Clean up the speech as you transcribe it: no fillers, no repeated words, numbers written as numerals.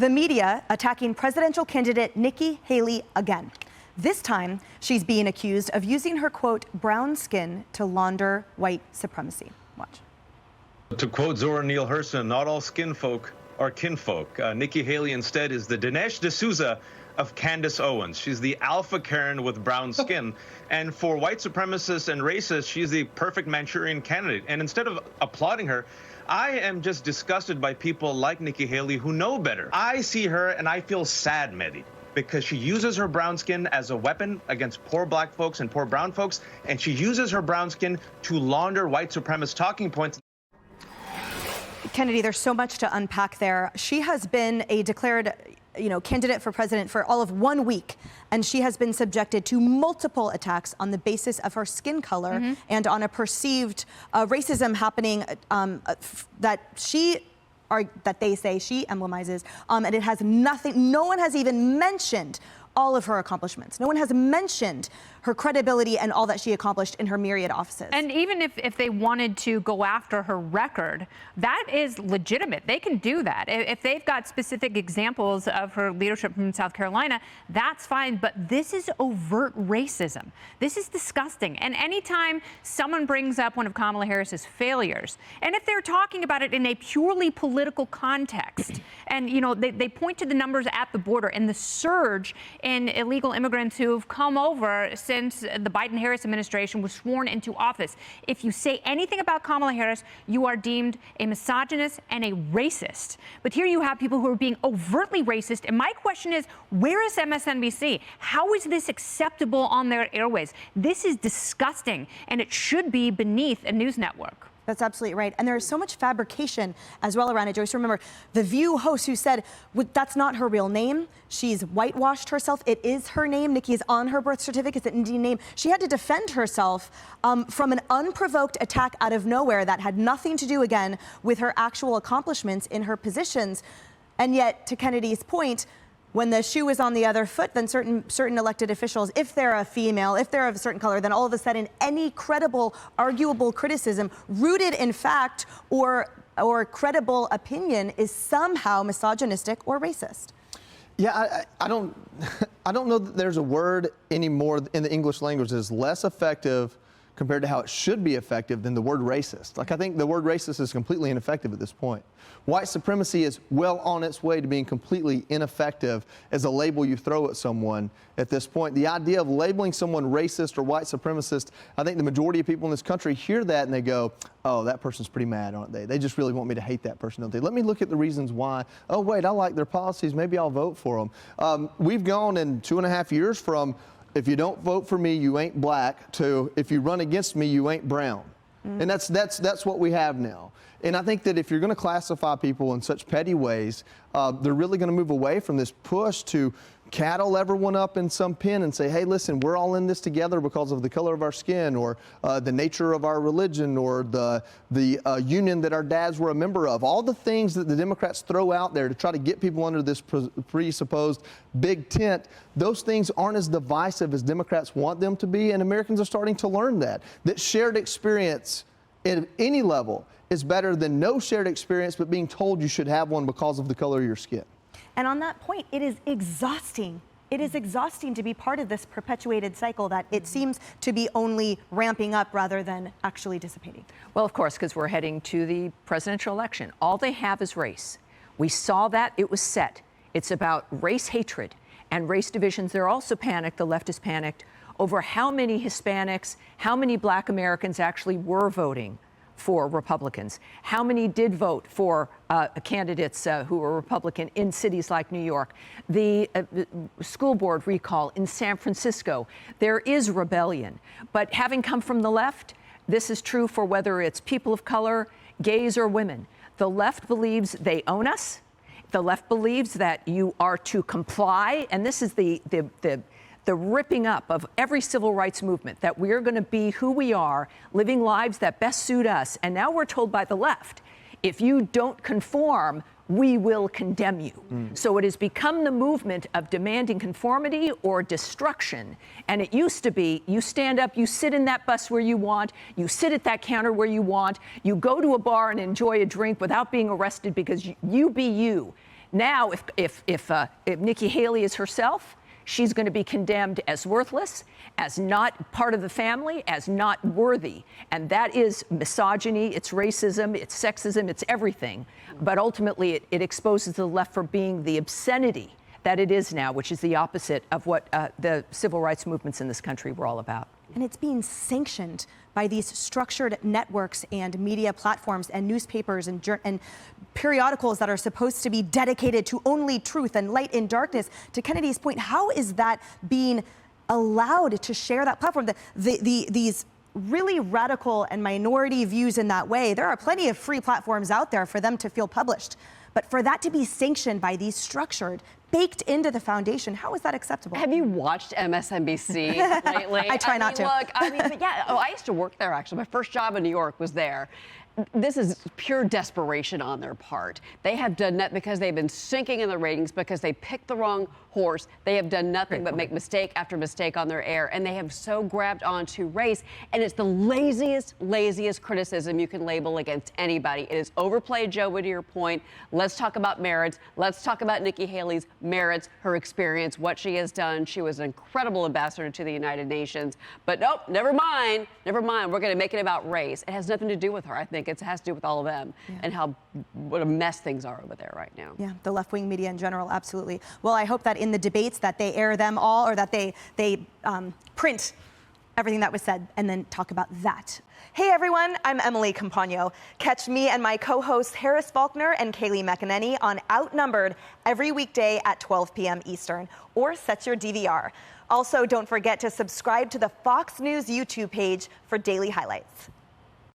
The media attacking presidential candidate Nikki Haley again. This time, she's being accused of using her, quote, brown skin to launder white supremacy. Watch. To quote Zora Neale Hurston, not all skin folk are kinfolk. Nikki Haley instead is the Dinesh D'Souza of Candace Owens. She's the alpha Karen with brown skin. And for white supremacists and racists, she's the perfect Manchurian candidate. And instead of applauding her, I am just disgusted by people like Nikki Haley who know better. I see her and I feel sad, Mehdi, because she uses her brown skin as a weapon against poor black folks and poor brown folks, and she uses her brown skin to launder white supremacist talking points. Kennedy, there's so much to unpack there. She has been a declared candidate for president for all of 1 week, and she has been subjected to multiple attacks on the basis of her skin color and on a perceived racism happening that they say she emblemizes, and it has nothing. No one has even mentioned all of her accomplishments. No one has mentioned her credibility and all that she accomplished in her myriad offices. And even if they wanted to go after her record, that is legitimate. They can do that. If they've got specific examples of her leadership from South Carolina, that's fine. But this is overt racism. This is disgusting. And anytime someone brings up one of Kamala Harris's failures, and if they're talking about it in a purely political context, and they point to the numbers at the border and the surge in illegal immigrants who've come over since the Biden-Harris administration was sworn into office. If you say anything about Kamala Harris, you are deemed a misogynist and a racist. But here you have people who are being overtly racist. And my question is, where is MSNBC? How is this acceptable on their airways? This is disgusting, and it should be beneath a news network. That's absolutely right. And there is so much fabrication as well around it. Joyce, remember the View host who said that's not her real name. She's whitewashed herself. It is her name. Nikki is on her birth certificate. It's an Indian name. She had to defend herself from an unprovoked attack out of nowhere that had nothing to do, again, with her actual accomplishments in her positions. And yet, to Kennedy's point, when the shoe is on the other foot, then certain elected officials, if they're a female, if they're of a certain color, then all of a sudden any credible, arguable criticism rooted in fact or credible opinion is somehow misogynistic or racist. Yeah, I don't know that there's a word anymore in the English language that is less effective compared to how it should be effective than the word racist. Like, I think the word racist is completely ineffective at this point. White supremacy is well on its way to being completely ineffective as a label you throw at someone at this point. The idea of labeling someone racist or white supremacist, I think the majority of people in this country hear that and they go, oh, that person's pretty mad, aren't they? They just really want me to hate that person, don't they? Let me look at the reasons why. Oh, wait, I like their policies. Maybe I'll vote for them. We've gone in 2.5 years from if you don't vote for me, you ain't black, to if you run against me, you ain't brown. And that's what we have now. And I think that if you're going to classify people in such petty ways, they're really going to move away from this push to cattle everyone up in some pen and say, hey, listen, we're all in this together because of the color of our skin or the nature of our religion or the union that our dads were a member of. All the things that the Democrats throw out there to try to get people under this presupposed big tent, those things aren't as divisive as Democrats want them to be, and Americans are starting to learn that shared experience at any level is better than no shared experience but being told you should have one because of the color of your skin. And on that point, it is exhausting. It is exhausting to be part of this perpetuated cycle that it seems to be only ramping up rather than actually dissipating. Well, of course, because we're heading to the presidential election. All they have is race. We saw that. It was set. It's about race hatred and race divisions. They're also panicked. The left is panicked over how many Hispanics, how many Black Americans actually were voting for Republicans. How many did vote for candidates who were Republican in cities like New York? The school board recall in San Francisco. There is rebellion. But having come from the left, this is true for whether it's people of color, gays, or women. The left believes they own us. The left believes that you are to comply. And this is the ripping up of every civil rights movement, that we're going to be who we are, living lives that best suit us. And now we're told by the left, if you don't conform, we will condemn you. So it has become the movement of demanding conformity or destruction. And it used to be, you stand up, you sit in that bus where you want, you sit at that counter where you want, you go to a bar and enjoy a drink without being arrested because you be you. Now, if Nikki Haley is herself, she's going to be condemned as worthless, as not part of the family, as not worthy. And that is misogyny, it's racism, it's sexism, it's everything. But ultimately, it exposes the left for being the obscenity that it is now, which is the opposite of what the civil rights movements in this country were all about. And it's being sanctioned by these structured networks and media platforms and newspapers and periodicals that are supposed to be dedicated to only truth and light in darkness. To Kennedy's point, how is that being allowed to share that platform? These really radical and minority views in that way, there are plenty of free platforms out there for them to feel published. But for that to be sanctioned by these structured, baked into the foundation, how is that acceptable? Have you watched MSNBC lately? I try not to. Look, yeah. Oh, I used to work there, actually. My first job in New York was there. This is pure desperation on their part. They have done that because they've been sinking in the ratings, because they picked the wrong horse. They have done nothing but make mistake after mistake on their air, and they have so grabbed onto race. And it's the laziest criticism you can label against anybody. It is overplayed, Joe, to your point. Let's talk about merits. Let's talk about Nikki Haley's merits, her experience, what she has done. She was an incredible ambassador to the United Nations. But nope, never mind. Never mind. We're going to make it about race. It has nothing to do with her. I think it has to do with all of them and what a mess things are over there right now. Yeah, the left-wing media in general, absolutely. Well, I hope that in the debates that they air them all, or that they print everything that was said and then talk about that. Hey everyone, I'm Emily Campagno. Catch me and my co-hosts Harris Faulkner and Kaylee McEnany on Outnumbered every weekday at 12 p.m. Eastern, or set your DVR. Also, don't forget to subscribe to the Fox News YouTube page for daily highlights.